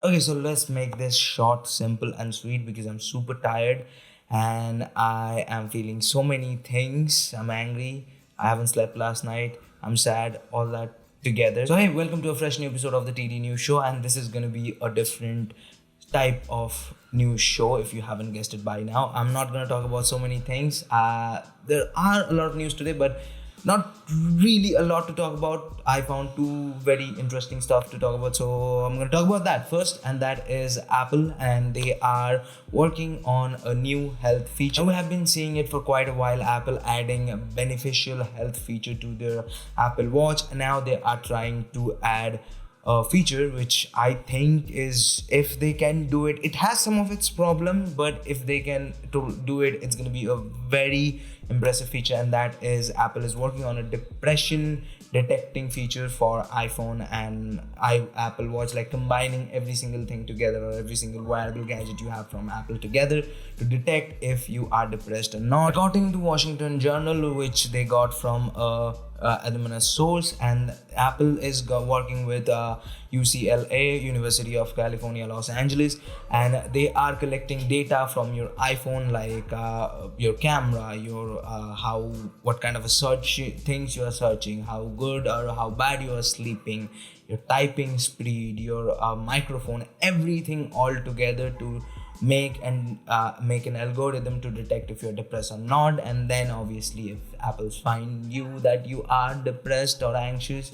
Okay, so let's make this short, simple, and sweet because I'm super tired and I am feeling so many things. I'm angry. I haven't slept last night. I'm sad, all that together. So, hey, welcome to a fresh new episode of the TD News Show, and this is going to be a different type of news show if you haven't guessed it by now. I'm not going to talk about so many things. There are a lot of news today, but not really a lot to talk about. I found two very interesting stuff to talk about, so I'm going to talk about that first, and that is Apple, and they are working on a new health feature. And we have been seeing it for quite a while. Apple adding a beneficial health feature to their Apple Watch, and now they are trying to add a feature which I think is, if they can do it, it has some of its problem, but if they can to do it, it's going to be a very impressive feature, and that is Apple is working on a depression detecting feature for iPhone and Apple Watch, like combining every single thing together, or every single wearable gadget you have from Apple together to detect if you are depressed or not. According to Washington Journal, which they got from a anonymous source, and Apple is working with UCLA, University of California, Los Angeles, and they are collecting data from your iPhone, like your camera, your what kind of a search things you are searching, how good or how bad you are sleeping, your typing speed, your microphone, everything all together to make an algorithm to detect if you're depressed or not. And then obviously, if Apple's find you that you are depressed or anxious,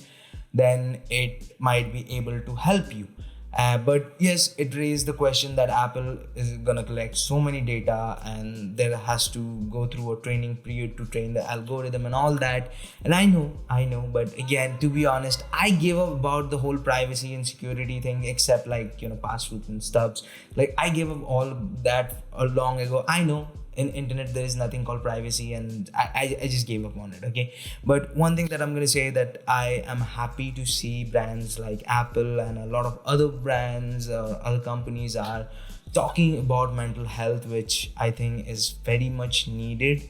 then it might be able to help you. But yes, it raised the question that Apple is gonna collect so many data, and there has to go through a training period to train the algorithm and all that. And I know, but again, to be honest, I gave up about the whole privacy and security thing, except like passwords and stuffs. Like I gave up all of that long ago. I know in internet there is nothing called privacy, and I just gave up on it. Okay, but one thing that I'm going to say, that I am happy to see brands like Apple and a lot of other brands or other companies are talking about mental health, which I think is very much needed.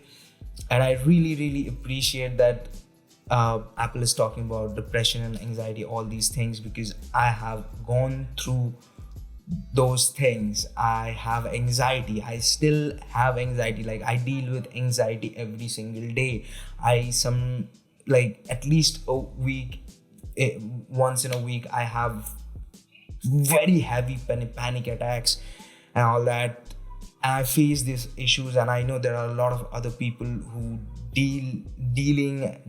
And I really appreciate that Apple is talking about depression and anxiety, all these things, because I have gone through those things. I have anxiety. I still have anxiety. Like I deal with anxiety every single day. I some like at least a week, once in a week, I have very heavy panic attacks and all that. And I face these issues, and I know there are a lot of other people who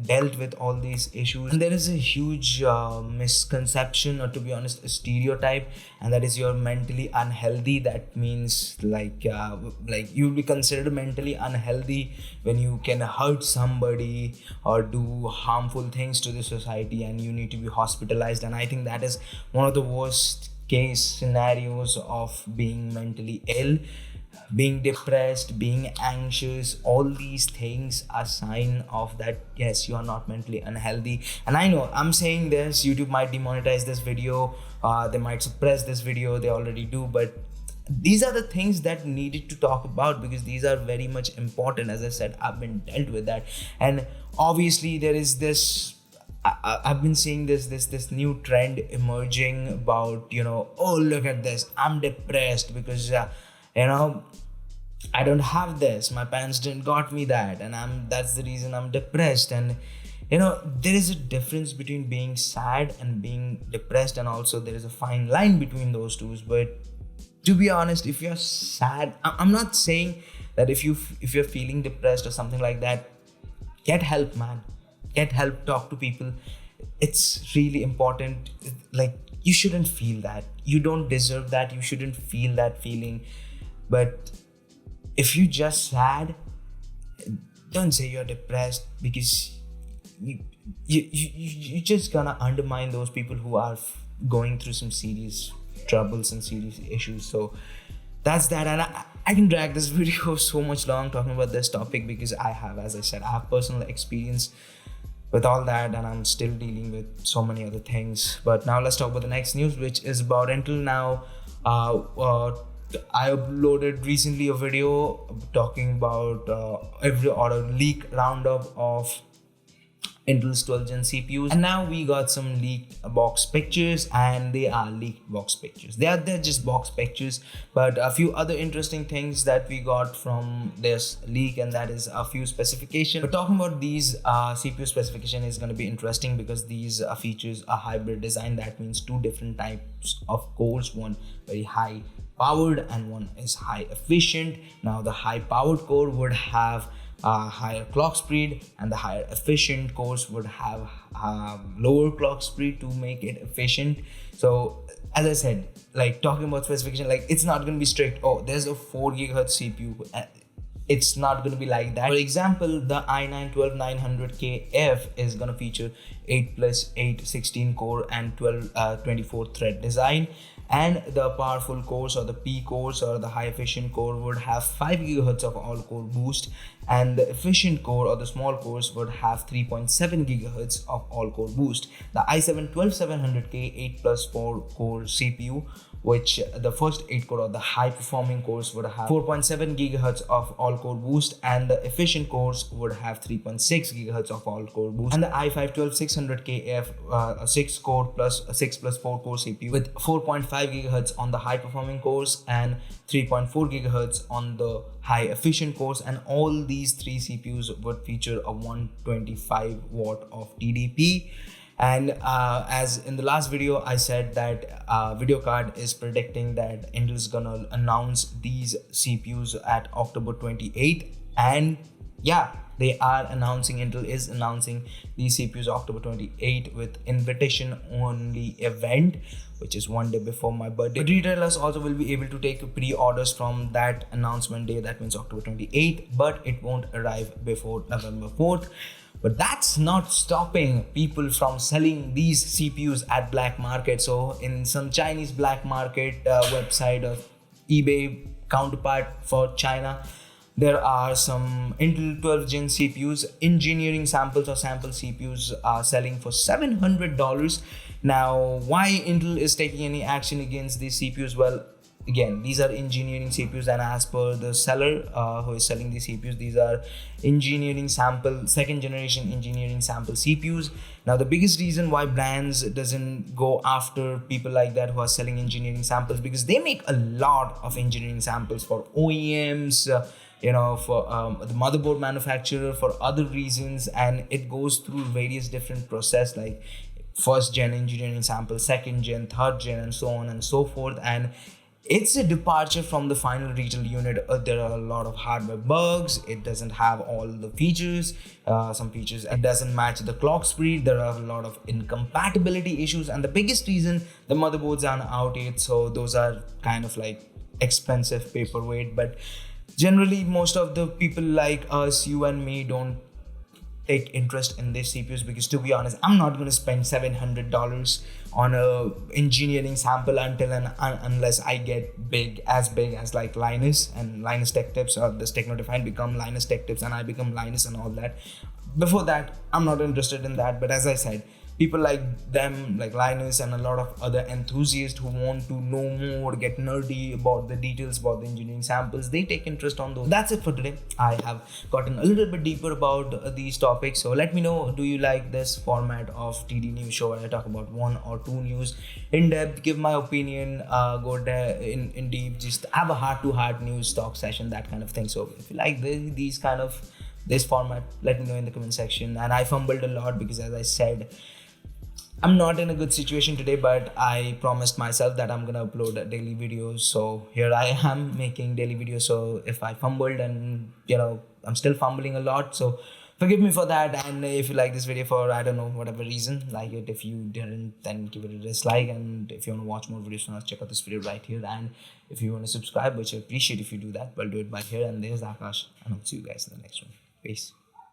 dealt with all these issues. And there is a huge misconception, or to be honest, a stereotype, and that is you're mentally unhealthy. That means like you'll be considered mentally unhealthy when you can hurt somebody or do harmful things to the society, and you need to be hospitalized. And I think that is one of the worst case scenarios of being mentally ill. Being depressed, being anxious, all these things are sign of that yes, you are not mentally unhealthy. And I know I'm saying this, YouTube might demonetize this video, they might suppress this video, they already do, but these are the things that needed to talk about, because these are very much important. As I said, I've been dealt with that. And obviously there is this, I've been seeing this new trend emerging about, oh, look at this, I'm depressed because you know I don't have this, my parents didn't got me that, and that's the reason I'm depressed. And there is a difference between being sad and being depressed, and also there is a fine line between those two. But to be honest, if you're sad, I'm not saying that if you're feeling depressed or something like that, get help, man. Get help, talk to people. It's really important. Like, you shouldn't feel that, you don't deserve that, you shouldn't feel that feeling. But if you just sad, don't say you're depressed, because you just gonna undermine those people who are going through some serious troubles and serious issues. So that's that. And I can drag this video so much long talking about this topic, because as I said, I have personal experience with all that, and I'm still dealing with so many other things. But now let's talk about the next news, which is about Intel. Now I uploaded recently a video talking about every or a leak roundup of Intel's 12th gen CPUs. And now we got some leaked box pictures, and they are leaked box pictures. They're just box pictures, but a few other interesting things that we got from this leak, and that is a few specifications. But talking about these CPU specification is going to be interesting because these features a hybrid design. That means two different types of cores, one very high powered and one is high efficient. Now the high powered core would have higher clock speed, and the higher efficient cores would have lower clock speed to make it efficient. So as I said, like talking about specification, like it's not going to be strict. Oh, there's a 4 gigahertz CPU. It's not going to be like that. For example, the i9-12900KF is going to feature 8 plus 8 16 core and 24 thread design, and the powerful cores or the P cores or the high efficient core would have 5 gigahertz of all core boost, and the efficient core or the small cores would have 3.7 gigahertz of all core boost. The i7-12700K 8 plus 4 core CPU, which the first 8 core or the high performing cores would have 4.7 gigahertz of all core boost, and the efficient cores would have 3.6 gigahertz of all core boost. And the i5-12600KF 6 core plus 6 plus 4 core CPU with 4.5 gigahertz on the high performing cores and 3.4 gigahertz on the high efficient cores, and all these three CPUs would feature a 125 watt of TDP. And as in the last video I said that VideoCard is predicting that Intel is gonna announce these CPUs at October 28th, and yeah, they are announcing, Intel is announcing these CPUs October 28th with invitation only event, which is one day before my birthday. But retailers also will be able to take pre-orders from that announcement day, that means October 28th, but it won't arrive before November 4th. But that's not stopping people from selling these CPUs at black market. So in some Chinese black market website of eBay counterpart for China, there are some Intel 12th gen CPUs, engineering samples or sample CPUs are selling for $700. Now, why Intel is taking any action against these CPUs? Well, again, these are engineering CPUs, and as per the seller who is selling these CPUs, these are engineering sample, second generation engineering sample CPUs. Now, the biggest reason why brands doesn't go after people like that who are selling engineering samples, because they make a lot of engineering samples for OEMs, for the motherboard manufacturer, for other reasons, and it goes through various different process like first gen engineering sample, second gen, third gen, and so on and so forth. And it's a departure from the final retail unit. There are a lot of hardware bugs. It doesn't have all the features. Some features, it doesn't match the clock speed. There are a lot of incompatibility issues, and the biggest reason, the motherboards are outdated. So those are kind of like expensive paperweight. But generally, most of the people like us, you and me, don't take interest in these CPUs because, to be honest, I'm not going to spend $700 on a engineering sample unless I get big as like Linus and Linus Tech Tips, or this Techno Defined become Linus Tech Tips and I become Linus and all that. Before that, I'm not interested in that. But as I said, people like them, like Linus and a lot of other enthusiasts who want to know more, get nerdy about the details about the engineering samples, they take interest on those. That's it for today. I have gotten a little bit deeper about these topics. So let me know, do you like this format of TD News Show where I talk about one or two news in depth, give my opinion, go there in deep, just have a heart-to-heart news talk session, that kind of thing. So if you like these kind of this format, let me know in the comment section. And I fumbled a lot because, as I said, I'm not in a good situation today, but I promised myself that I'm gonna upload daily videos. So here I am making daily videos. So if I fumbled, and I'm still fumbling a lot, so forgive me for that. And if you like this video for, I don't know, whatever reason, like it. If you didn't, then give it a dislike. And if you want to watch more videos from us, check out this video right here. And if you want to subscribe, which I appreciate if you do that, well, do it by here. And there's Akash, and I'll see you guys in the next one. Peace.